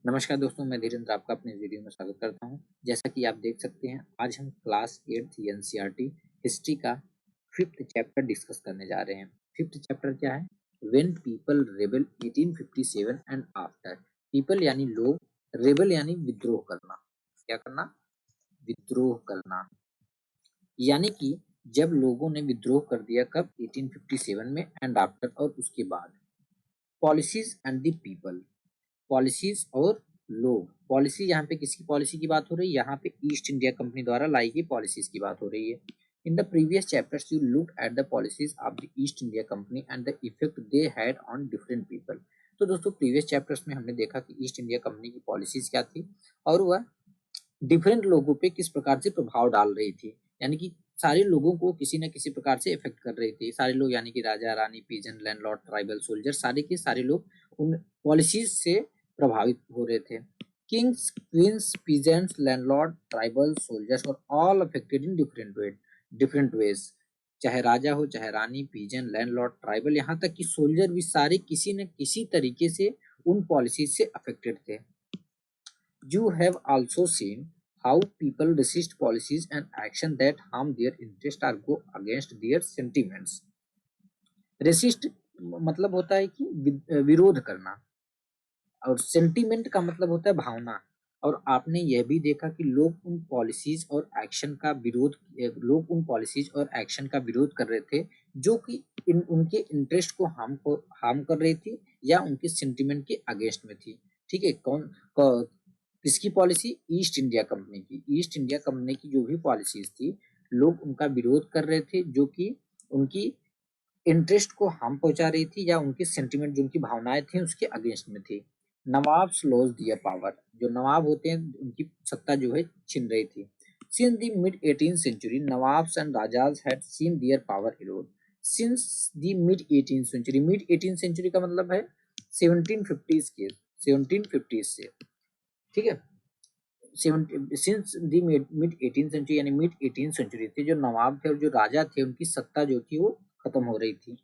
नमस्कार दोस्तों, मैं धीरेन्द्र आपका अपने वीडियो में स्वागत करता हूं। जैसा कि आप देख सकते हैं, आज हम क्लास 8th एनसीईआरटी हिस्ट्री का 5th चैप्टर डिस्कस करने जा रहे हैं। 5th चैप्टर क्या है? When people rebel 1857 and after. People यानी लोग, रेबल यानी विद्रोह करना। क्या करना? विद्रोह करना। यानी कि जब लोगों ने विद्रोह कर दिया, कब? 1857 में, एंड आफ्टर और उसके बाद। Policies and the people. Policies और लोग। पॉलिसी यहाँ पे किसकी पॉलिसी की बात हो रही है? यहाँ पे ईस्ट इंडिया कंपनी द्वारा लाई गई पॉलिसीज की बात हो रही है। In the previous chapters you look at the policies of the east India company and the effect they had on different people. तो दोस्तों, प्रीवियस चैप्टर्स में हमने देखा कि ईस्ट इंडिया कंपनी की पॉलिसीज क्या थी और वह डिफरेंट लोगों पे किस प्रकार से प्रभाव डाल रही थी। यानी कि सारे लोगों को किसी न किसी प्रकार से इफेक्ट कर रही थी। सारे लोग यानी कि राजा, रानी, पीजन, लैंडलॉर्ड, ट्राइबल, सोल्जर, सारे के सारे लोग उन पॉलिसीज से प्रभावित हो रहे थे। Kings, queens, peasants, landlord, tribal, soldiers और all affected in different ways. चाहे राजा हो, चाहे रानी, पीजन, लैंडलॉर्ड, ट्राइबल, यहाँ तक कि सोल्जर भी सारे किसी न किसी तरीके से उन पॉलिसीज से अफेक्टेड थे। You have also seen how people resist policies and action that harm their interest or go against their sentiments. Resist मतलब होता है कि विरोध करना, और सेंटिमेंट का मतलब होता है भावना। और आपने यह भी देखा कि लोग उन पॉलिसीज और एक्शन का विरोध कर रहे थे जो कि उनके इंटरेस्ट को हार्म कर रही थी या उनके सेंटिमेंट के अगेंस्ट में थी। ठीक है, किसकी पॉलिसी? ईस्ट इंडिया कंपनी की। ईस्ट इंडिया कंपनी की जो भी पॉलिसीज थी, लोग उनका विरोध कर रहे थे जो कि उनकी इंटरेस्ट को हार्म पहुंचा रही थी या उनकी सेंटिमेंट, जो उनकी भावनाएं थी, उसके अगेंस्ट में थी। नवाब्स लॉज दियर पावर। जो नवाब होते हैं, उनकी सत्ता जो है छिन रही थी। Since the mid 18th century, nawabs and rajas had seen their power erode. Since the mid 18th century, mid 18th century का मतलब है 1750s के, 1750s से। ठीक है, since the mid 18th century यानी मिड 18th century थे, जो नवाब थे और जो राजा थे, उनकी सत्ता जो थी वो खत्म हो रही थी।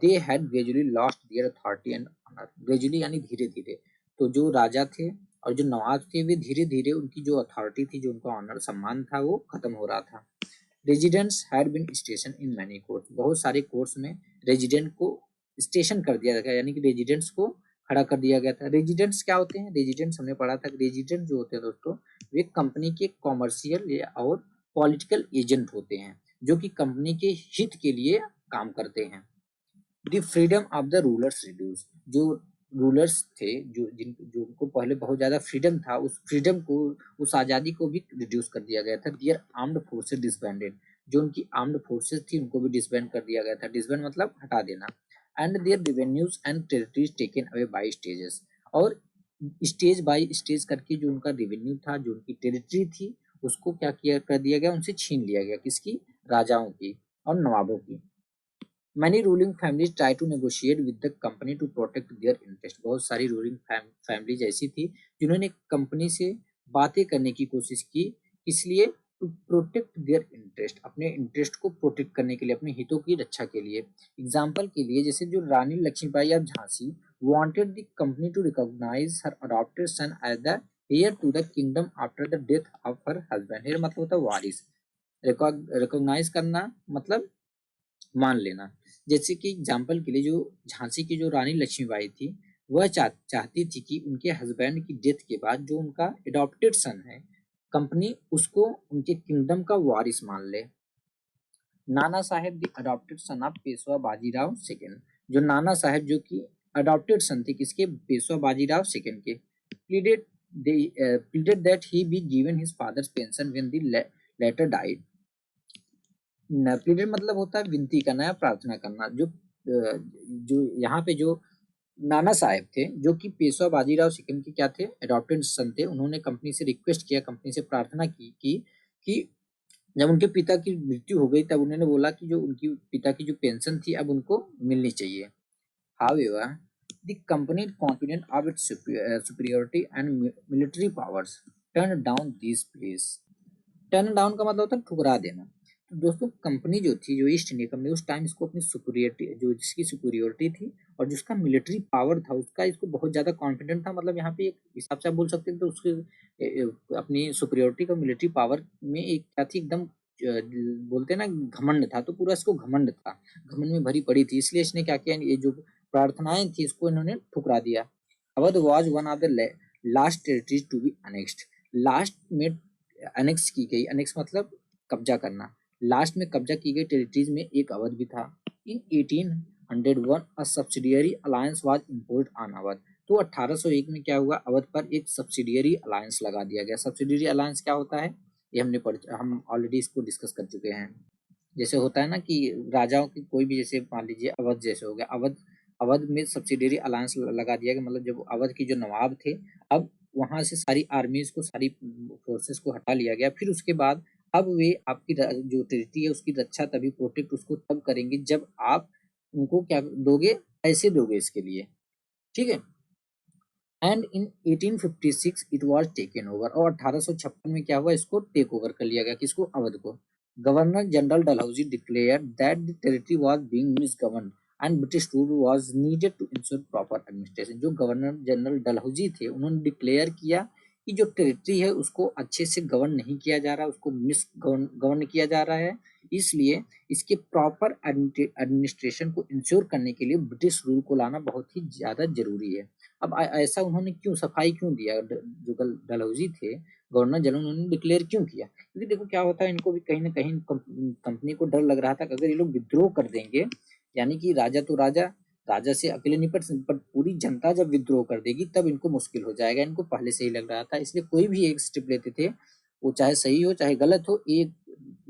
They had gradually lost their authority and honour. Gradually यानी धीरे धीरे। तो जो राजा थे और जो नवाब थे, वे धीरे धीरे उनकी जो अथॉरिटी थी, जो उनका ऑनर सम्मान था, वो खत्म हो रहा था। Residents had been station in many courts. बहुत सारे कोर्ट्स में रेजिडेंट को स्टेशन कर दिया गया, यानी कि रेजिडेंट्स को खड़ा कर दिया गया था। रेजिडेंट्स क्या होते हैं? रेजिडेंट्स हमने पढ़ा था कि रेजिडेंट जो होते हैं दोस्तों, वे कंपनी के कॉमर्शियल और पॉलिटिकल एजेंट होते हैं जो कि कंपनी के हित के लिए काम करते हैं। The freedom of the rulers reduce. जो रूलर्स थे, जो उनको पहले बहुत ज्यादा फ्रीडम था, उस फ्रीडम को, उस आजादी को भी रिड्यूस कर दिया गया था। दियर आर्म्ड फोर्सेस डिसबैंडेड। जो उनकी आर्म्ड फोर्सेस थी, उनको भी डिसबैंड कर दिया गया था। डिसबैंड मतलब हटा देना। And their revenues and territories taken away by stages. और स्टेज बाय स्टेज करके जो उनका रेवेन्यू था, जो उनकी टेरिटरी थी, उसको क्या किया कर दिया गया? उनसे छीन लिया गया। किसकी? राजाओं की और नवाबों की। Many ruling families try to negotiate with the company to protect their interest. बहुत सारी रूलिंग फैमिलीज ऐसी थी जिन्होंने कंपनी से बातें करने की कोशिश की, इसलिए टू प्रोटेक्ट देयर इंटरेस्ट, अपने इंटरेस्ट को प्रोटेक्ट करने के लिए, अपने हितों की रक्षा के लिए। एग्जाम्पल के लिए, जैसे जो Rani Lakshmibai of Jhansi wanted the company to recognize her adopted son as the heir to the kingdom after the death of her husband. Heir मतलब होता है वारिस। रिकॉग्नाइज करना मतलब मान लेना। जैसे कि एग्जाम्पल के लिए, जो झांसी की जो रानी लक्ष्मीबाई थी, वह चाहती थी कि उनके हस्बैंड की डेथ के बाद जो उनका एडॉप्टेड सन है, कंपनी उसको उनके किंगडम का वारिस मान ले। Nana Saheb the adopted son of Peshwa Bajirao second. जो नाना साहेब जो कि अडॉप्टेड सन थे, किसके? पेशवा बाजीराव सेकंड के। Pleaded that he be given his father's pension when the latter died. Pleaded मतलब होता है विनती करना या प्रार्थना करना। जो यहाँ पे जो नाना साहेब थे, जो कि पेशवा बाजीराव सेकंड के क्या थे? अडॉप्टेड सन थे। उन्होंने कंपनी से रिक्वेस्ट किया, कंपनी से प्रार्थना की कि जब उनके पिता की मृत्यु हो गई, तब उन्होंने बोला कि जो उनकी पिता की जो पेंशन थी, अब उनको मिलनी चाहिए। However, the company, confident of its superiority and military powers, turned down these pleas. Turn down का मतलब होता है ठुकरा देना। तो दोस्तों, कंपनी जो थी, जो ईस्ट इंडिया कंपनी, उस टाइम इसको अपनी सुपीरियरिटी, जो जिसकी सुपीरियरिटी थी और जिसका मिलिट्री पावर था उसका, इसको बहुत ज्यादा कॉन्फिडेंट था, मतलब यहाँ पे एक हिसाब से आप बोल सकते हैं तो उसके अपनी सुपरियोरिटी का मिलिट्री पावर में एक क्या थी, एकदम बोलते हैं ना घमंड था, तो पूरा इसको घमंड था, घमंड में भरी पड़ी थी, इसलिए इसने क्या किया, ये जो प्रार्थनाएं थी इसको इन्होंने ठुकरा दिया। Awadh was one of the last territories to be annexed, last में अनेक्स की गई, अनेक्स मतलब कब्जा करना, लास्ट में कब्जा की गई टेरिटरीज में एक अवध भी था। इन 1801 अ subsidiary alliance was imposed on Awadh, तो 1801 में क्या हुआ, अवध पर एक सब्सिडियरी अलायंस लगा दिया गया। सब्सिडियरी अलायंस क्या होता है, ये हम ऑलरेडी इसको डिस्कस कर चुके हैं। जैसे होता है ना कि राजाओं की कोई भी, जैसे मान लीजिए अवध जैसे हो गया, अवध अवध में सब्सिडियरी अलायंस लगा दिया गया, मतलब जब अवध की जो नवाब थे, अब वहां से सारी आर्मीज को, सारी फोर्सेस को हटा लिया गया, फिर उसके बाद अब वे आपकी जो टेरिटरी है उसकी रक्षा तभी, प्रोटेक्ट उसको तब करेंगे जब आप उनको क्या दोगे, पैसे दोगे इसके लिए, ठीक है। And in 1856 it was taken over, और 1856 में क्या हुआ, इसको टेक ओवर कर लिया गया, किसको, अवध को। Governor general Dalhousie declare that the territory was being misgoverned and British rule was needed to ensure proper administration. जो गवर्नर जनरल डलहौजी थे उन्होंने डिक्लेयर किया कि जो टेरिटरी है उसको अच्छे से गवर्न नहीं किया जा रहा, उसको मिस गवर्न किया जा रहा है, इसलिए इसके प्रॉपर एडमिनिस्ट्रेशन को इंश्योर करने के लिए ब्रिटिश रूल को लाना बहुत ही ज्यादा जरूरी है। अब ऐसा उन्होंने क्यों, सफाई क्यों दिया, जो डलहौजी थे गवर्नर जनरल, उन्होंने डिक्लेयर क्यों किया, क्योंकि देखो क्या होता है, इनको भी कहीं ना कहीं कंपनी को डर लग रहा था कि अगर ये लोग विद्रोह कर देंगे, यानी कि राजा तो राजा, राजा से अकेले निपट, पर पूरी जनता जब विद्रोह कर देगी तब इनको मुश्किल हो जाएगा, इनको पहले से ही लग रहा था, इसलिए कोई भी एक स्टेप लेते थे, वो चाहे सही हो चाहे गलत हो, एक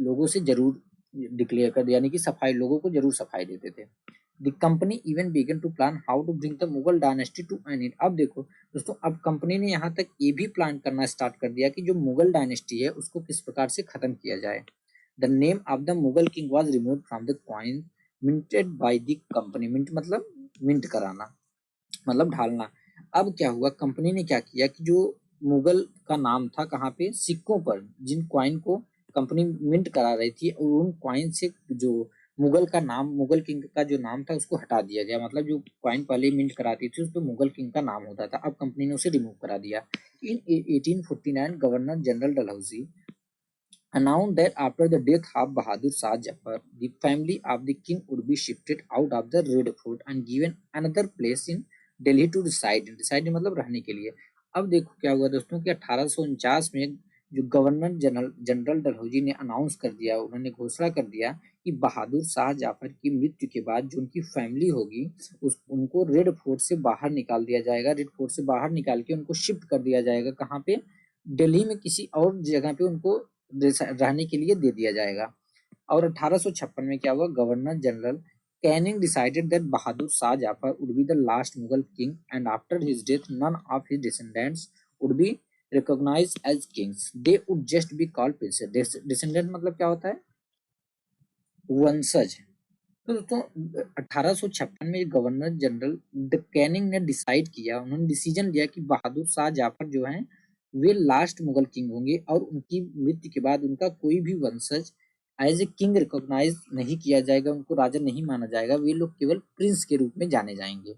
लोगों से जरूर डिक्लेयर कर, यानी कि सफाई, लोगों को जरूर सफाई देते थे। The company even began to plan how to bring the Mughal dynasty to an end। अब देखो दोस्तों, अब कंपनी ने यहाँ तक ये भी प्लान करना स्टार्ट कर दिया कि जो मुगल डायनेस्टी है उसको किस प्रकार से खत्म किया जाए। The name of the Mughal king was removed from the coin minted by the company. Mint मतलब मिंट कराना, मतलब ढालना। अब क्या हुआ, कंपनी ने क्या किया कि जो मुगल का नाम था कहाँ पे, सिक्कों पर, जिन कॉइन को कंपनी मिंट करा रही थी, और उन कॉइन से जो मुगल का नाम, मुगल किंग का जो नाम था उसको हटा दिया गया, मतलब जो कॉइन पहले मिंट कराती थी उस पर मुगल किंग का नाम होता था, अब कंपनी ने उसे रिमूव करा दिया। इन 1849 governor general Dalhousie announced that after the death of Bahadur Shah Jafar, the family of the king would be shifted out of the Red Fort and given another place in Delhi to reside। reside मतलब रहने के लिए। अब देखो क्या हुआ दोस्तों कि 1849 में जो गवर्नर जनरल डलहौजी ने अनाउंस कर दिया, उन्होंने घोषणा कर दिया कि बहादुर शाह जाफर की मृत्यु के बाद जो उनकी फैमिली होगी उनको रेड फोर्ट से बाहर निकाल दिया जाएगा, रेड फोर्ट से बाहर निकाल के उनको शिफ्ट कर दिया जाएगा, कहाँ पे, दिल्ली में किसी और जगह पे उनको रहने के लिए दे दिया जाएगा। और 1856 में क्या हुआ, governor general Canning decided that Bahadur Shah Zafar would be the last Mughal king and after his death none of his descendants would be recognised as kings, they would just be called princes. Descendant मतलब क्या होता है, वंशज। तो दोस्तों 1856 में गवर्नर जनरल द कैनिंग ने decide किया, उन्होंने डिसीजन लिया कि बहादुर शाह जाफर जो हैं वे लास्ट मुगल किंग होंगे, और उनकी मृत्यु के बाद उनका कोई भी वंशज एज ए किंग रिकॉग्नाइज नहीं किया जाएगा, उनको राजा नहीं माना जाएगा, वे लोग केवल प्रिंस के रूप में जाने जाएंगे।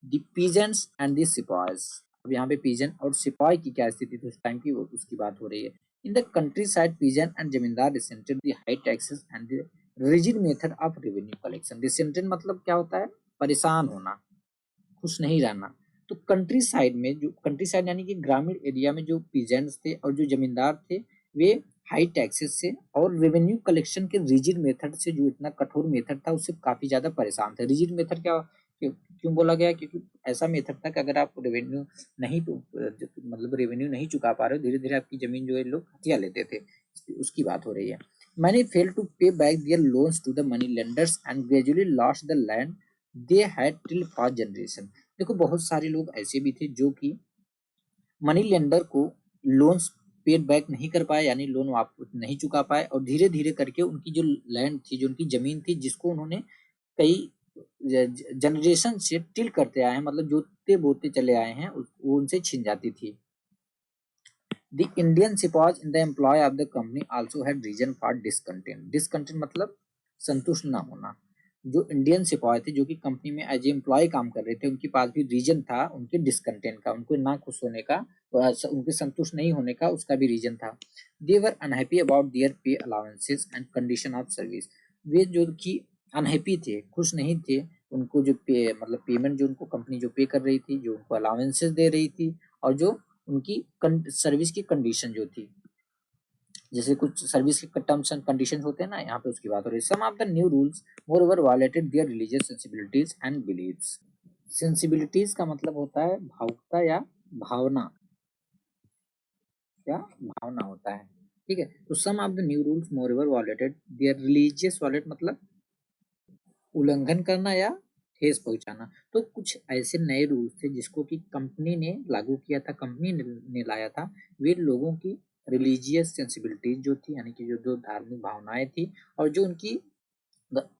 The peasants and the sipahis. अब यहाँ पे पीजन और सिपाही की क्या स्थिति थी उस टाइम की, उसकी बात हो रही है। In the countryside peasants and zamindar resented the high taxes and the rigid method of revenue collection. Resented मतलब क्या होता है, परेशान होना, खुश नहीं रहना। तो कंट्री साइड में, जो कंट्री साइड यानी कि ग्रामीण एरिया में जो पीजेंट्स थे और जो जमींदार थे, वे हाई टैक्सेस से और रेवेन्यू कलेक्शन के रिजिड मेथड से, जो इतना कठोर मेथड था उससे काफी ज्यादा परेशान थे। रिजिड मेथड क्या, क्यों बोला गया, क्योंकि ऐसा मेथड था कि अगर आप रेवेन्यू नहीं तो मतलब रेवेन्यू नहीं चुका पा रहे हो, धीरे धीरे आपकी जमीन जो है लोग हथिया लेते थे, उसकी बात हो रही है। Many failed to pay back their loans to the money lenders and gradually lost the land they had till past generation। देखो बहुत सारे लोग ऐसे भी थे जो कि मनी लेंडर को लोन्स पेड बैक नहीं कर पाए, यानी लोन वापस नहीं चुका पाए, और धीरे धीरे करके उनकी जो लैंड थी, जो उनकी जमीन थी, जिसको उन्होंने कई जनरेशन से टिल करते आए हैं, मतलब जोतते बोते चले आए हैं, वो उनसे छिन जाती थी। The Indian Sipahi in the employ of the company also had reason for discontent। discontent मतलब संतुष्ट ना होना। जो इंडियन सिपाही थे जो कि कंपनी में एज एम्प्लॉय काम कर रहे थे, उनके पास भी रीजन था उनके डिसकंटेंट का, उनको ना खुश होने का, उनके संतुष्ट नहीं होने का, उसका भी रीजन था। They were unhappy about their pay allowances and condition of service. वे जो कि अनहैप्पी थे, खुश नहीं थे, उनको जो पे मतलब पेमेंट जो उनको कंपनी जो पे कर रही थी, जो उनको अलाउंसेस दे रही थी, और जो उनकी सर्विस की कंडीशन जो थी, जैसे कुछ सर्विस के टर्म्स एंड कंडीशंस होते हैं ना, यहाँ पे उसकी बात हो रही है। Some of the new rules moreover violated their religious sensibilities and believes. Sensibilities का मतलब होता है भावुकता या भावना, क्या भावना होता है, ठीक है। तो some of the new rules moreover violated their religious, violate मतलब उल्लंघन करना या ठेस पहुंचाना। तो कुछ ऐसे नए रूल्स थे जिसको कि कंपनी ने लागू किया था, कंपनी ने लाया था। वे लोगों की रिलीजियस सेंसिबिलिटीज जो थी, यानी कि जो जो धार्मिक भावनाएं थी, और जो उनकी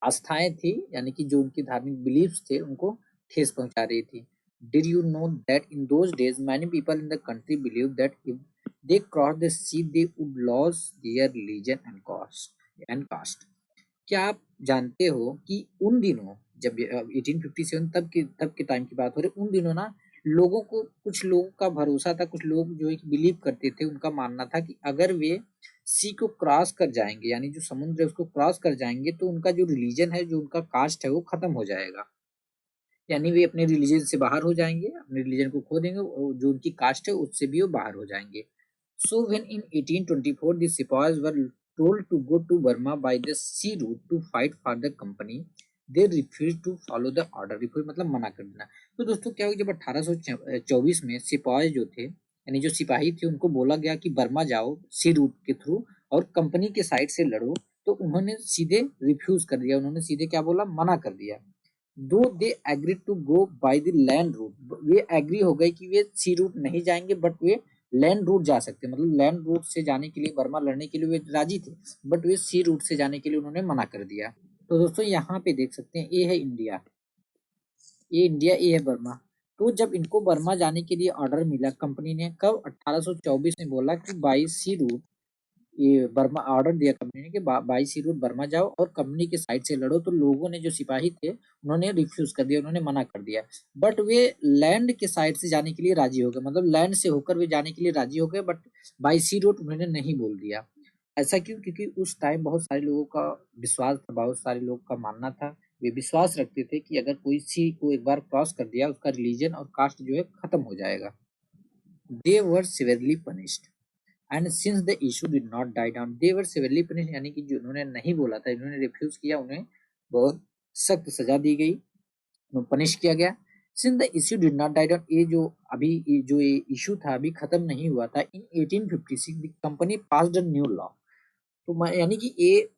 आस्थाएं थी, यानी कि जो उनकी धार्मिक बिलीफ्स थे, उनको ठेस पहुंचा रही थी। Did you know that in those days many people in the country believe that if they cross the sea they would lose their religion and caste. क्या आप जानते हो कि उन दिनों, जब 1857 तब के टाइम की बात हो रही, उन दिनों ना लोगों को, कुछ लोगों का भरोसा था, कुछ लोग जो है बिलीव करते थे, उनका मानना था कि अगर वे सी को क्रॉस कर जाएंगे, यानी जो समुद्र है उसको क्रॉस कर जाएंगे, तो उनका जो रिलीजन है, जो उनका कास्ट है, वो खत्म हो जाएगा। यानी वे अपने रिलीजन से बाहर हो जाएंगे, अपने रिलीजन को खो देंगे, और जो उनकी कास्ट है उससे भी वो बाहर हो जाएंगे। So when in 1824 the Sepoys were told to go to Burma by the sea route to fight for the company, they refused to follow the order. Refuse मतलब मना कर देना। तो दोस्तों क्या हुआ, जब 1824 में सिपाही जो थे, यानी जो सिपाही थे, उनको बोला गया कि बर्मा जाओ सी रूट के थ्रू और कंपनी के साइड से लड़ो, तो उन्होंने सीधे रिफ्यूज कर दिया, उन्होंने सीधे क्या बोला, मना कर दिया। Though they agree to go by the land route, वे एग्री हो गए कि वे सी रूट नहीं जाएंगे, बट वे लैंड रूट जा सकते हैं, मतलब लैंड रूट से जाने के लिए, बर्मा लड़ने के लिए वे राजी थे, बट वे सी रूट से जाने के लिए उन्होंने मना कर दिया। तो दोस्तों यहाँ पे देख सकते हैं, ये है इंडिया, ये इंडिया, ये है बर्मा। तो जब इनको बर्मा जाने के लिए ऑर्डर मिला, कंपनी ने कब 1824 में बोला कि बाई सी रूट, ये बर्मा ऑर्डर दिया कंपनी ने कि बाई सी रूट बर्मा जाओ और कंपनी के साइड से लड़ो, तो लोगों ने, जो सिपाही थे, उन्होंने रिफ्यूज कर दिया, उन्होंने मना कर दिया। बट वे लैंड के साइड से जाने के लिए राजी हो गए, मतलब लैंड से होकर वे जाने के लिए राजी हो गए, बट बाई सी रूट उन्होंने नहीं बोल दिया। ऐसा क्यों? क्योंकि उस टाइम बहुत सारे लोगों का विश्वास था, बहुत सारे लोगों का मानना था, वे विश्वास रखते थे कि अगर कोई सी को एक बार क्रॉस कर दिया, उसका रिलीजन और कास्ट जो है खत्म हो जाएगा। They were severely punished and since the issue did not die down, they were severely punished, यानी कि जो उन्होंने नहीं बोला था, इन्होंने रिफ्यूज किया, उन्हें बहुत सख्त सजा दी गई, पनिश किया गया। Since the issue did not die down, ये जो अभी जो ये इशू था अभी खत्म नहीं हुआ था, इन 1856 the company passed a new law. तो यानी कि ये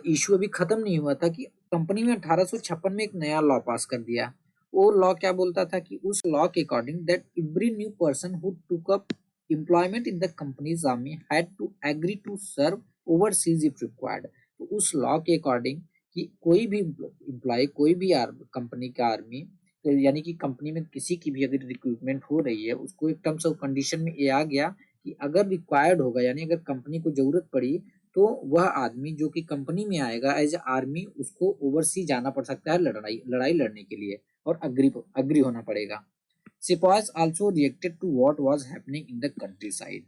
इशू अभी खत्म नहीं हुआ था कि कंपनी में 1856 में एक नया लॉ पास कर दिया। वो लॉ क्या बोलता था कि उस लॉ के according that every new person who took up employment in the company's army had to agree to serve overseas if required. तो उस लॉ के अकॉर्डिंग कि कोई भी एम्प्लॉय, कोई भी कंपनी का आर्मी, तो यानी कि कंपनी में किसी की भी अगर रिक्रूटमेंट हो रही है, उसको एक टर्म्स ऑफ कंडीशन में ये आ गया कि अगर रिक्वायर्ड होगा, यानी अगर कंपनी को जरूरत पड़ी, तो वह आदमी जो कि कंपनी में आएगा एज ए आर्मी, उसको ओवरसी जाना पड़ सकता है लड़ाई लड़ाई लड़ने के लिए, और अग्री होना पड़ेगा। Sipahis also reacted to what was happening in the countryside.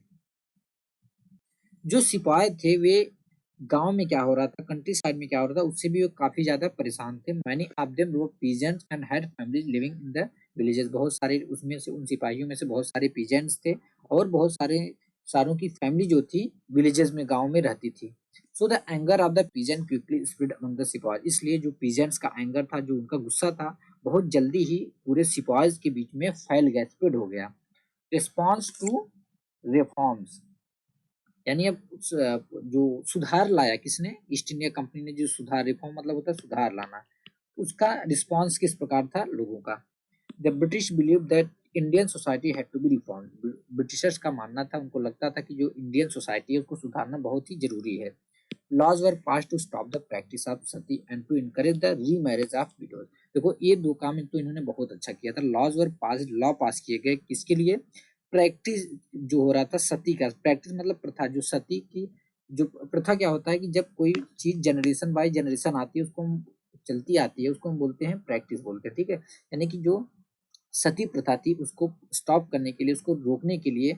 जो सिपाही थे वे गांव में क्या हो रहा था, कंट्री साइड में क्या हो रहा था, उससे भी वो काफी ज्यादा परेशान थे। Many of them were peasants and had families living in the villages. बहुत सारे उसमें से, उन सिपाहियों में से बहुत सारे पीजेंट्स थे, और बहुत सारों की फैमिली जो थी विलेजेस में, गांव में रहती थी। So the anger of the peasant quickly spread among the सिपाही, इसलिए जो पीजेंट्स का एंगर था, जो उनका गुस्सा था, बहुत जल्दी ही पूरे सिपाहीज के बीच में फैल गया, स्प्रेड हो गया। रिस्पॉन्स टू रिफॉर्म्स, यानी अब जो सुधार लाया किसने, ईस्ट इंडिया कंपनी ने जो सुधार, रिफॉर्म मतलब होता है सुधार लाना, उसका रिस्पॉन्स किस प्रकार था लोगों का। The British believe that Indian society had to be reform, Britishers का मानना था, उनको लगता था कि जो इंडियन सोसाइटी है उसको सुधारना बहुत ही जरूरी है। Laws were pass to stop the practice of sati and to encourage the remarriage of widows. देखो ये दो काम तो इन्होंने बहुत अच्छा किया था। Laws were pass, law pass किए गए किसके लिए, प्रैक्टिस जो हो रहा था सती का, प्रैक्टिस मतलब प्रथा, जो सती की जो प्रथा क्या होता है कि जब कोई चीज जनरेशन बाय जनरेशन आती है, उसको हम चलती आती है उसको हम बोलते हैं प्रैक्टिस बोलते हैं, ठीक है। यानी कि जो सती प्रथा थी उसको स्टॉप करने के लिए, उसको रोकने के लिए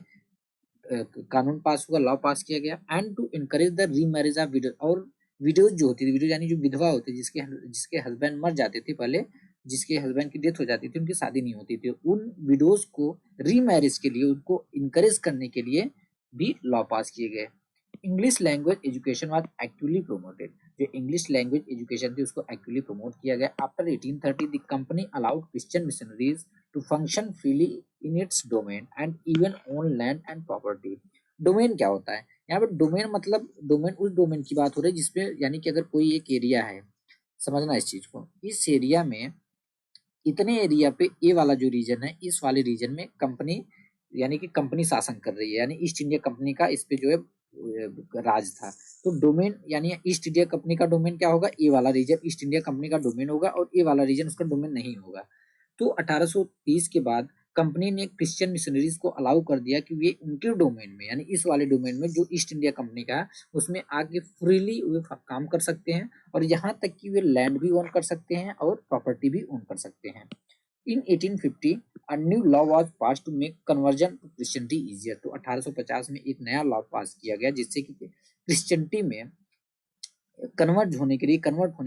कानून पास हुआ, लॉ पास किया गया। And to encourage the remarriage of widow, और विडोज जो होती थी, विडो यानी जो विधवा होती, जिसके हस्बैंड मर जाते थे पहले, जिसके हस्बैंड की डेथ हो जाती थी, उनकी शादी नहीं होती थी, उन विडोज को रीमैरिज के लिए, उनको इनकरेज करने के लिए भी लॉ पास किए गए। English language education was actively promoted, जो इंग्लिश लैंग्वेज एजुकेशन थी उसको एक्टिवली प्रमोट किया गया। After 1830 the company allowed Christian missionaries to function freely in its domain and even own land and property. Domain क्या होता है? यहाँ पर डोमेन मतलब डोमेन उस डोमेन की बात हो रही है जिसपे, यानी कि अगर कोई एक एरिया है, समझना इस चीज को, इस एरिया में इतने एरिया पे ए वाला जो रीजन है, इस वाले रीजन में कंपनी, यानी कि कंपनी शासन कर रही है, यानी ईस्ट इंडिया कंपनी का इस पे जो है राज था। तो डोमेन यानी ईस्ट इंडिया कंपनी का डोमेन क्या होगा? ए वाला रीजन ईस्ट इंडिया कंपनी का डोमेन होगा, और ए वाला रीजन उसका डोमेन नहीं होगा। तो 1830 के बाद कंपनी ने क्रिश्चियन मिशनरीज को अलाउ कर दिया कि वे उनके डोमेन में, यानी इस वाले डोमेन में जो ईस्ट इंडिया कंपनी का है, उसमें आके फ्रीली वे काम कर सकते हैं, और यहाँ तक कि वे लैंड भी ओन कर सकते हैं और प्रॉपर्टी भी ओन कर सकते हैं। इन 1850 a new law was passed to make conversion to Christianity easier। तो 1850 में एक नया लॉ पास किया गया जिससे कि क्रिश्चियनिटी में कन्वर्ट होने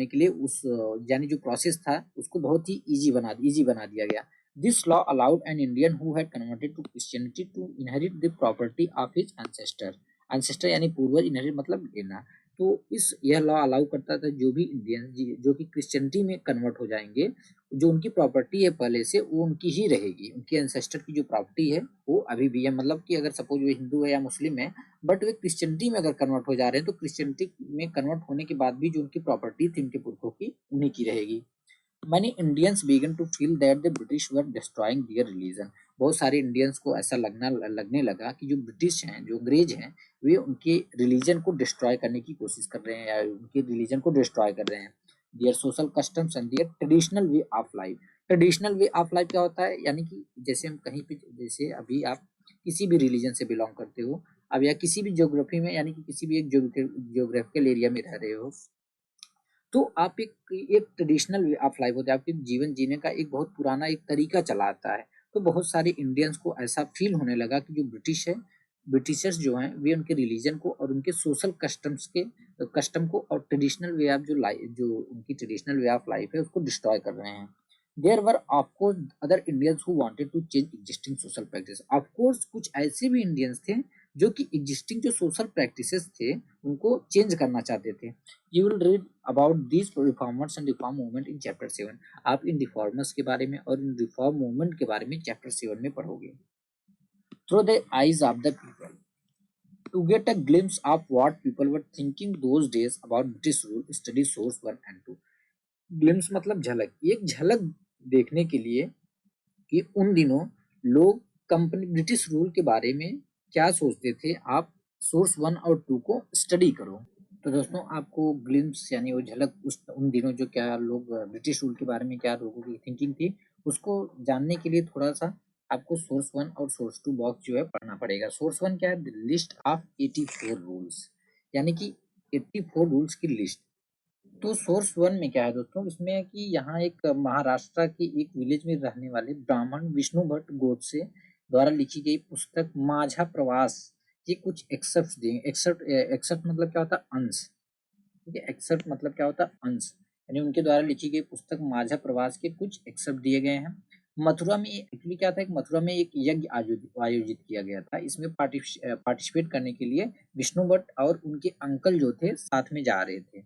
के लिए उस यानी जो प्रोसेस था उसको बहुत ही इजी बना दिया गया। This law allowed an Indian who had converted to Christianity to inherit the property of his ancestor यानी पूर्वज, इनहेरिट मतलब लेना। तो यह लॉ अलाउ करता था जो भी इंडियन जो कि क्रिश्चियनिटी में कन्वर्ट हो जाएंगे, जो उनकी प्रॉपर्टी है पहले से वो उनकी ही रहेगी, उनके एंसेस्टर की जो प्रॉपर्टी है वो अभी भी है। मतलब कि अगर सपोज वो हिंदू है या मुस्लिम है, बट वे क्रिश्चियनिटी में अगर कन्वर्ट हो जा रहे हैं, तो क्रिश्चियनिटी में कन्वर्ट होने के बाद भी जो उनकी प्रॉपर्टी थी उनके पुरखों की, उन्हीं की रहेगी। Many Indians began to feel that the British were destroying their religion। बहुत सारे इंडियंस को ऐसा लगने लगा कि जो ब्रिटिश हैं, जो अंग्रेज हैं, वे उनके रिलीजन को डिस्ट्रॉय करने की कोशिश कर रहे हैं, या उनके रिलीजन को डिस्ट्रॉय कर रहे हैं। Their social customs and there traditional way of life. Traditional way of life क्या होता है? यानी कि जैसे हम कहीं पे, जैसे अभी आप किसी भी रिलीजन से बिलोंग करते हो, अब या किसी भी ज्योग्राफी में, यानी कि किसी भी एक ज्योग्राफिकल एरिया में रह रहे हो, तो आप एक ट्रेडिशनल वे ऑफ लाइफ होता है, आपके जीवन जीने का एक बहुत पुराना एक तरीका चला आता है। तो बहुत सारे इंडियंस को ऐसा फील होने लगा कि जो ब्रिटिश है, ब्रिटिशर्स जो हैं, वे उनके रिलीजन को और उनके सोशल कस्टम को और ट्रेडिशनल वे ऑफ जो उनकी ट्रेडिशनल वे ऑफ लाइफ है उसको डिस्ट्रॉय कर रहे हैं। There were of course other Indians who wanted to change existing social practice. Of course कुछ ऐसे भी इंडियंस थे जो कि एग्जिस्टिंग जो सोशल प्रैक्टिसेस थे उनको चेंज करना चाहते थे। You will read about these reformers and reform movement in chapter 7। आप इन रिफॉर्मर्स के बारे में और इन रिफॉर्म मूवमेंट के बारे में चैप्टर 7 में पढ़ोगे। Through the eyes of the people to get a glimpse of what people were thinking those days about British rule, study source 1 and 2। Glimpse मतलब झलक, एक झलक देखने के लिए कि उन दिनों लोग कंपनी ब्रिटिश रूल के बारे में क्या सोचते थे, आप सोर्स 1 और 2 को स्टडी करो। तो दोस्तों आपको ग्लिम्स यानी वो झलक उन दिनों जो क्या लोग ब्रिटिश रूल के बारे में क्या लोगों की थिंकिंग थी उसको जानने के लिए थोड़ा सा आपको सोर्स 1 और सोर्स 2 बॉक्स जो है पढ़ना पड़ेगा। सोर्स 1 क्या है? द लिस्ट ऑफ 84 रूल्स, यानी कि 84 रूल्स की लिस्ट। तो सोर्स 1 में क्या है दोस्तों? इसमें कि यहाँ एक महाराष्ट्र के एक विलेज में रहने वाले ब्राह्मण विष्णु भट्ट गोडसे द्वारा लिखी गई पुस्तक माझा प्रवास के कुछ एक्सेप्ट दिए। एक्सेप्ट मतलब क्या होता है? अंश। ठीक है, एक्सेप्ट मतलब क्या होता है? अंश। यानी उनके द्वारा लिखी गई पुस्तक माझा प्रवास के कुछ एक्सेप्ट दिए गए हैं। मथुरा में एक्चुअली क्या था, एक मथुरा में एक यज्ञ आयोजित किया गया था। इसमें पार्टिसिपेट करने के लिए विष्णु भट्ट और उनके अंकल जो थे साथ में जा रहे थे।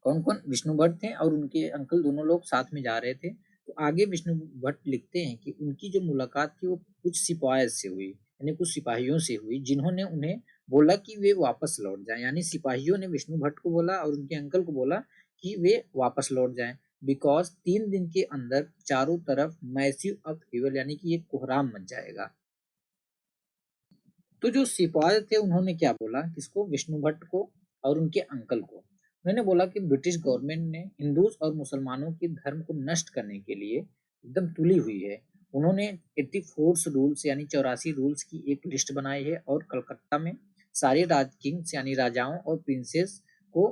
कौन कौन? विष्णु भट्ट थे और उनके अंकल, दोनों लोग साथ में जा रहे थे। तो आगे विष्णु भट्ट लिखते हैं कि उनकी जो मुलाकात थी वो कुछ सिपाही से हुई, यानी कुछ सिपाहियों से हुई, जिन्होंने उन्हें बोला कि वे वापस लौट जाएं। यानी सिपाहियों ने विष्णु भट्ट को बोला और उनके अंकल को बोला कि वे वापस लौट जाएं, बिकॉज 3 दिन के अंदर चारों तरफ मैसिव अपहीवल यानी कि एक कोहराम मच जाएगा। तो जो सिपाही थे उन्होंने क्या बोला, किसको? विष्णु भट्ट को और उनके अंकल को। उन्होंने बोला कि ब्रिटिश गवर्नमेंट ने हिंदू और मुसलमानों के धर्म को नष्ट करने के लिए एकदम तुली हुई है। उन्होंने 84 रूल्स यानी 84 रूल्स की एक लिस्ट बनाई है और कलकत्ता में सारे किंग्स यानी राजाओं और प्रिंसेस को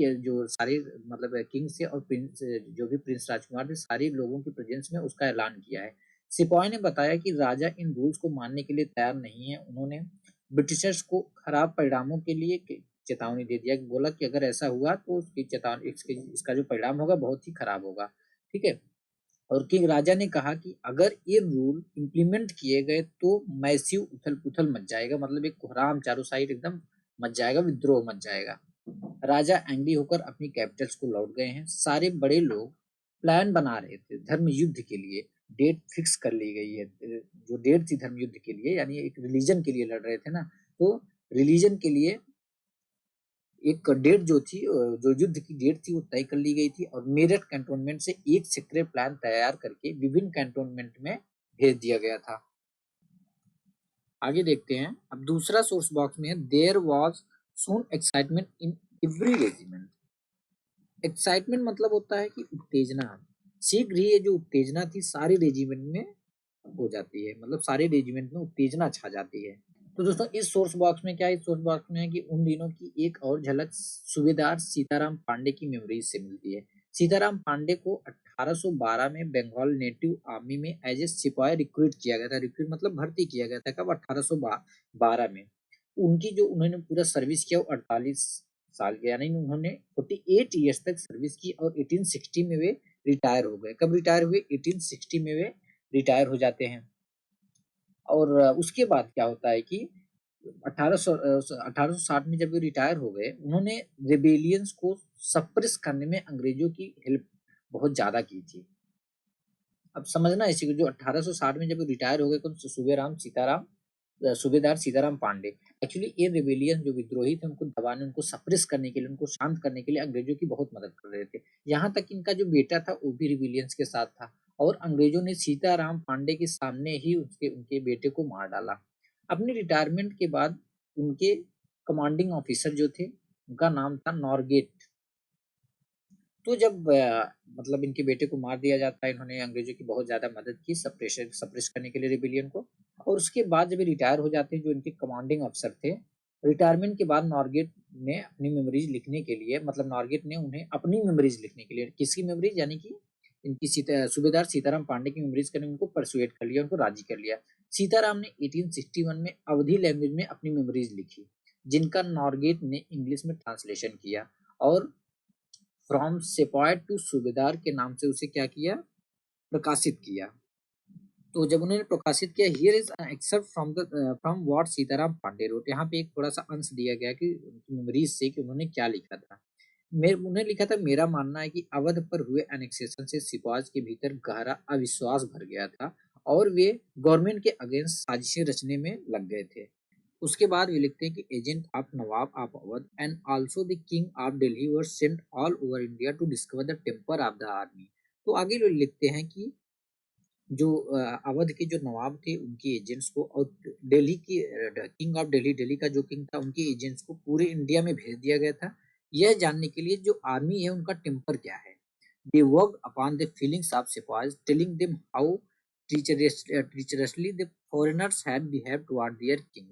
जो सारे मतलब किंग्स थे और प्रिंस जो भी प्रिंस राजकुमार थे सारे लोगों के प्रेजेंस में उसका ऐलान किया है। सिपाही ने बताया कि राजा इन रूल्स को मानने के लिए तैयार नहीं है। उन्होंने ब्रिटिशर्स को खराब परिणामों के लिए चेतावनी दे दिया, बोला कि अगर ऐसा हुआ तो उसकी चेतावनी इसका जो परिणाम होगा बहुत ही खराब होगा। ठीक है। और किंग राजा ने कहा कि अगर ये रूल इम्प्लीमेंट किए गए तो मैसिव उथल पुथल मच जाएगा, मतलब एक कोहराम चारों साइड एकदम मच जाएगा, विद्रोह मच जाएगा। राजा एंग्री होकर अपनी कैपिटल्स को लौट गए हैं। सारे बड़े लोग प्लान बना रहे थे धर्म युद्ध के लिए। डेट फिक्स कर ली गई है, जो डेट थी धर्म युद्ध के लिए, यानी एक रिलीजन के लिए लड़ रहे थे ना, तो रिलीजन के लिए एक डेट जो थी, जो युद्ध की डेट थी वो तय कर ली गई थी और मेरठ कैंटोनमेंट से एक सीक्रेट प्लान तैयार करके विभिन्न कैंटोनमेंट में भेज दिया गया था। आगे देखते हैं। अब दूसरा सोर्स बॉक्स में है there was soon excitement in every regiment. Excitement मतलब होता है कि उत्तेजना। शीघ्र ही ये जो उत्तेजना थी सारे रेजिमेंट में हो जाती है, मतलब सारे रेजिमेंट में उत्तेजना छा जाती है। तो दोस्तों इस सोर्स बॉक्स में क्या है, इस सोर्स बॉक्स में है कि उन दिनों की एक और झलक सूबेदार सीताराम पांडे की मेमोरीज से मिलती है। सीताराम पांडे को 1812 में बंगाल नेटिव आर्मी में एज ए सिपाही रिक्रूट किया गया था। रिक्रूट मतलब भर्ती किया गया था कब, 1812 में। उनकी जो उन्होंने पूरा सर्विस किया वो 48 साल के, यानी उन्होंने 48 ईयर्स तक सर्विस की और 1860 में वे रिटायर हो गए। कब रिटायर हुए, 1860 में वे रिटायर हो जाते हैं। और उसके बाद क्या होता है कि 1860 में जब वे रिटायर हो गए, उन्होंने रेबेलियंस को सप्रेस करने में अंग्रेजों की हेल्प बहुत ज्यादा की थी। अब समझना इसी को, जो 1860 में जब रिटायर हो गए कौन, सूबेदार सीताराम पांडे। एक्चुअली ये रेबेलियन जो विद्रोही थे उनको दबाने, उनको सप्रेस करने के लिए, उनको शांत करने के लिए अंग्रेजों की बहुत मदद कर रहे थे। यहाँ तक इनका जो बेटा था वो भी रेबेलियंस के साथ था और अंग्रेजों ने सीताराम पांडे के सामने ही उनके बेटे को मार डाला। अपने रिटायरमेंट के बाद उनके कमांडिंग ऑफिसर जो थे उनका नाम था नॉरगेट। तो जब मतलब इनके बेटे को मार दिया जाता है, इन्होंने अंग्रेजों की बहुत ज्यादा मदद की सप्रेस करने के लिए रिबेलियन को। और उसके बाद जब रिटायर हो जाते हैं जो इनके कमांडिंग अफसर थे, रिटायरमेंट के बाद नॉरगेट ने अपनी मेमोरीज लिखने के लिए, मतलब नॉरगेट ने उन्हें अपनी मेमोरीज लिखने के लिए, किसकी मेमोरीज, यानी कि इनकी सूबेदार सीताराम पांडे की मेमोरीज करने उनको परसुएट कर लिया, उनको राजी कर लिया। सीताराम ने 1861 में अवधी लैंग्वेज में अपनी मेमोरीज लिखी, जिनका नॉरगेट ने इंग्लिश में ट्रांसलेशन किया और फ्रॉम सेपॉय टू सूबेदार के नाम से उसे क्या किया, प्रकाशित किया। तो जब उन्होंने प्रकाशित किया, here is excerpt from what Sitaram Pande wrote, यहाँ पे एक थोड़ा सा अंश दिया गया कि मेमोरीज से कि उन्होंने क्या लिखा था। उन्हें लिखा था, मेरा मानना है कि अवध पर हुए एनेक्सेशन से सिपाही के भीतर गहरा अविश्वास भर गया था और वे गवर्नमेंट के अगेंस्ट साजिशें रचने में लग गए थे। उसके बाद वे लिखते हैं कि agent of nawab of Awadh and also the king of Delhi were sent all over India to discover the temper of the army. तो आगे लोग लिखते हैं कि जो अवध के जो नवाब थे उनके एजेंट्स को और दिल्ली की किंग ऑफ दिल्ली, दिल्ली का जो किंग था, उनके एजेंट्स को पूरे इंडिया में भेज दिया गया था यह जानने के लिए जो आर्मी है उनका टेम्पर क्या है। They work upon the feelings of sipahis telling them how treacherously the foreigners had behaved toward their king।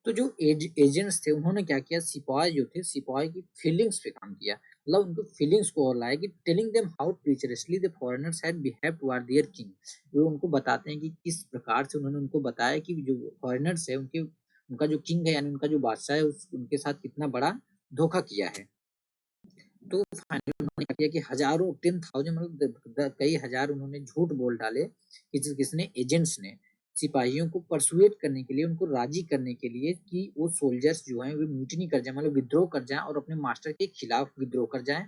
तो जो एजेंट्स थे उन्होंने क्या किया, सिपाही जो थे सिपाही की फीलिंग्स पे काम किया, मतलब उनको फीलिंग्स को और लाया कि telling them how treacherously the foreigners had behave toward their king. वो उनको बताते हैं कि किस प्रकार से उन्होंने उनको बताया कि जो फॉरेनर्स है उनके, उनका जो किंग है यानी उनका जो बादशाह है उनके साथ कितना बड़ा धोखा किया है। तो फाइनली उन्होंने क्या किया कि हजारों 10,000 मतलब कई हजार उन्होंने झूठ बोल डाले किसने, एजेंट्स ने, सिपाहियों को परसुएट करने के लिए, उनको राजी करने के लिए कि वो सोल्जर्स जो हैं वो म्यूटिनी कर जाए, मतलब विद्रोह कर जाएं और अपने मास्टर के खिलाफ विद्रोह कर जाएं।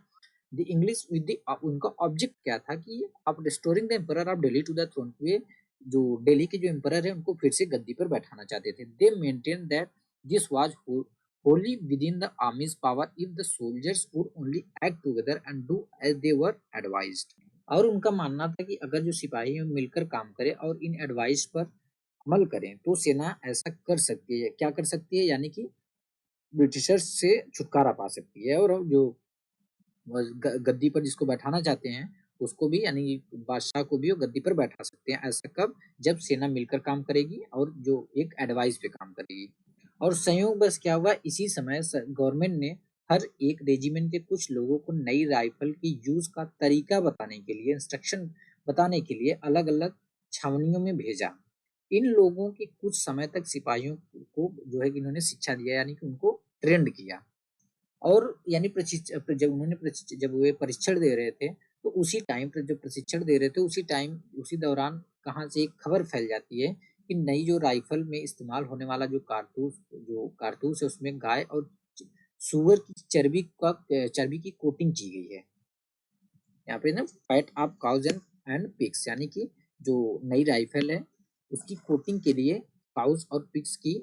द इंग्लिश विद द उनका ऑब्जेक्ट क्या था कि आप restoring the emperor of Delhi to the throne, वे जो दिल्ली के जो एम्परर है उनको फिर से गद्दी पर बैठाना चाहते थे। दे maintain that this was wholly within the army's power if the soldiers would only act together and do as they were advised। और उनका मानना था कि अगर जो सिपाही मिलकर काम करें और इन एडवाइस पर अमल करें तो सेना ऐसा कर सकती है, क्या कर सकती है, यानी कि ब्रिटिशर्स से छुटकारा पा सकती है और जो गद्दी पर जिसको बैठाना चाहते हैं उसको भी, यानी बादशाह को भी वो गद्दी पर बैठा सकते हैं। ऐसा कब, जब सेना मिलकर काम करेगी और जो एक एडवाइस पे काम करेगी। और संयोग बस क्या हुआ, इसी समय गवर्नमेंट ने हर एक रेजिमेंट के कुछ लोगों को नई राइफल की यूज का तरीका बताने के लिए, इंस्ट्रक्शन बताने के लिए अलग अलग छावनियों में भेजा। इन लोगों की कुछ समय तक सिपाहियों को जो है कि इन्होंने शिक्षा दिया, यानी कि उनको ट्रेंड किया। और यानी जब वे परीक्षण दे रहे थे, तो उसी टाइम पर जब प्रशिक्षण दे रहे थे, उसी दौरान कहाँ से एक खबर फैल जाती है कि नई जो राइफल में इस्तेमाल होने वाला जो कारतूस है, उसमें गाय और सुअर की चर्बी की कोटिंग की गई है। यहाँ पे ना fat of cows and pigs, यानी कि जो नई राइफल है उसकी कोटिंग के लिए काउज और पिग्स की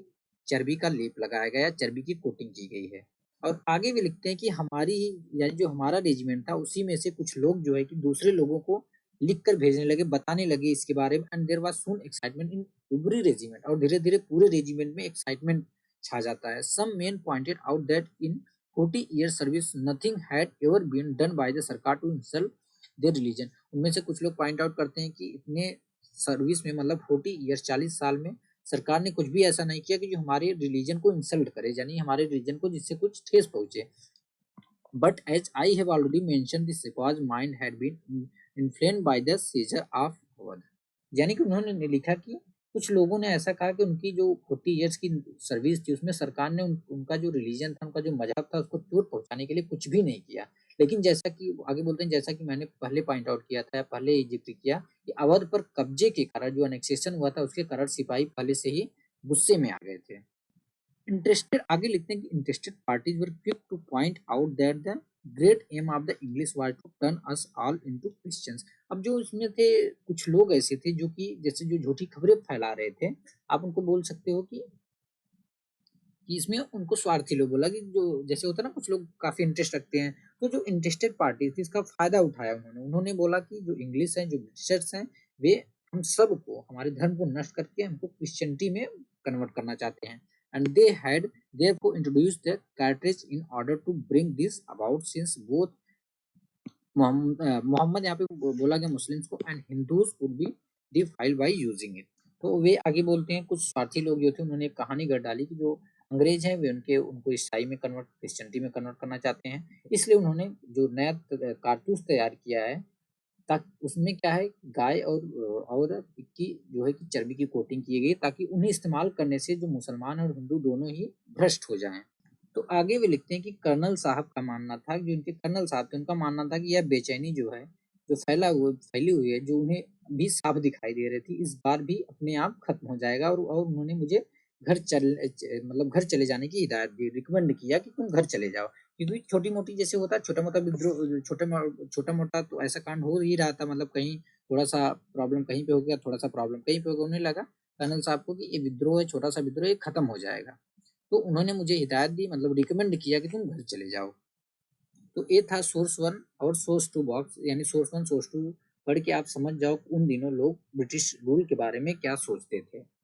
चर्बी का लेप लगाया गया, चर्बी की कोटिंग की गई है। और आगे भी लिखते हैं कि यानी जो हमारा रेजिमेंट था, उसी में से कुछ लोग जो है कि दूसरे लोगों को लिख कर भेजने लगे, बताने लगे इसके बारे में। And there was soon excitement in every regiment, और धीरे धीरे पूरे रेजिमेंट में एक्साइटमेंट छा जाता है। Some men pointed out that in 40 years service nothing had ever been done by the sarkar to insult their religion. उनमें से कुछ लोग पॉइंट आउट करते हैं कि इतने सर्विस में, मतलब 40 ईयर्स 40 साल में सरकार ने कुछ भी ऐसा नहीं किया कि जो हमारे रिलीजन को इंसल्ट करे, यानी हमारे रिलीजन को जिससे कुछ ठेस पहुंचे। But as I have already mentioned, the Sepoy's mind had been inflamed by the seizure of Awadh। यानी कि उन्होंने लिखा कि कुछ लोगों ने ऐसा कहा कि उनकी जो 40 ईयर्स की सर्विस थी, उसमें सरकार ने उनका जो रिलीजन था, उनका जो मजहब था, उसको चोट पहुंचाने के लिए कुछ भी नहीं किया। लेकिन जैसा कि आगे बोलते हैं, जैसा कि मैंने पहले पॉइंट आउट किया था, पहले ही जिक्र किया कि अवध पर कब्जे के कारण, जो अनेक्सेशन हुआ था, उसके कारण सिपाही पहले से ही गुस्से में आ गए थे। इंटरेस्टेड आगे लिखते हैं कि interested parties were quick to point out that the great aim of the English was to turn us all into Christians. अब जो इसमें थे कुछ लोग ऐसे थे जो कि जैसे जो झूठी खबरें फैला रहे थे, आप उनको बोल सकते हो कि इसमें उनको स्वार्थी लोग बोला कि जो जैसे होता है ना, कुछ लोग काफी इंटरेस्ट रखते हैं, तो जो इंटरेस्टेड पार्टी थी इसका फायदा उठाया उन्होंने बोला कि जो इंग्लिश है, जो ब्रिटिशर्स हैं, वे हम सबको, हमारे धर्म को नष्ट करके हमको क्रिश्चियनिटी में कन्वर्ट करना चाहते हैं। And they had therefore introduced the cartridge in order to bring this about, since both Mohammedans यहाँ पे बोला गया मुस्लिम्स को, and Hindus would be defiled by using it. तो वे आगे बोलते हैं, कुछ स्वार्थी लोग जो थे उन्होंने एक कहानी गढ़ डाली कि जो अंग्रेज हैं वे उनको ईसाई में कन्वर्ट, क्रिश्चियनिटी में कन्वर्ट करना चाहते हैं। इसलिए उन्होंने जो नया कारतूस तैयार किया है, ताकि उसमें क्या है, गाय और की जो है कि चर्बी की कोटिंग की गई, ताकि उन्हें इस्तेमाल करने से जो मुसलमान और हिंदू दोनों ही भ्रष्ट हो जाएं। तो आगे वे लिखते हैं कि कर्नल साहब का मानना था, जो उनके कर्नल साहब थे, उनका मानना था कि यह बेचैनी जो है, जो फैली हुई है, जो उन्हें भी साफ दिखाई दे रही थी, इस बार भी अपने आप खत्म हो जाएगा। और उन्होंने मुझे मतलब घर चले जाने की हिदायत दी, रिकमेंड किया कि तुम घर चले जाओ। क्योंकि छोटी मोटी जैसे होता है, छोटा मोटा विद्रोह, छोटा मोटा तो ऐसा कांड हो ही रहा था, मतलब कहीं थोड़ा सा प्रॉब्लम कहीं पे हो गया, थोड़ा सा प्रॉब्लम कहीं पे हो गया, उन्हें लगा कर्नल साहब को कि ये विद्रोह है, छोटा सा विद्रोह, ये खत्म हो जाएगा। तो उन्होंने मुझे हिदायत दी, मतलब रिकमेंड किया कि तुम घर चले जाओ। तो ये था सोर्स वन और सोर्स टू बॉक्स, यानी सोर्स वन सोर्स टू पढ़ के आप समझ जाओ उन दिनों लोग ब्रिटिश रूल के बारे में क्या सोचते थे।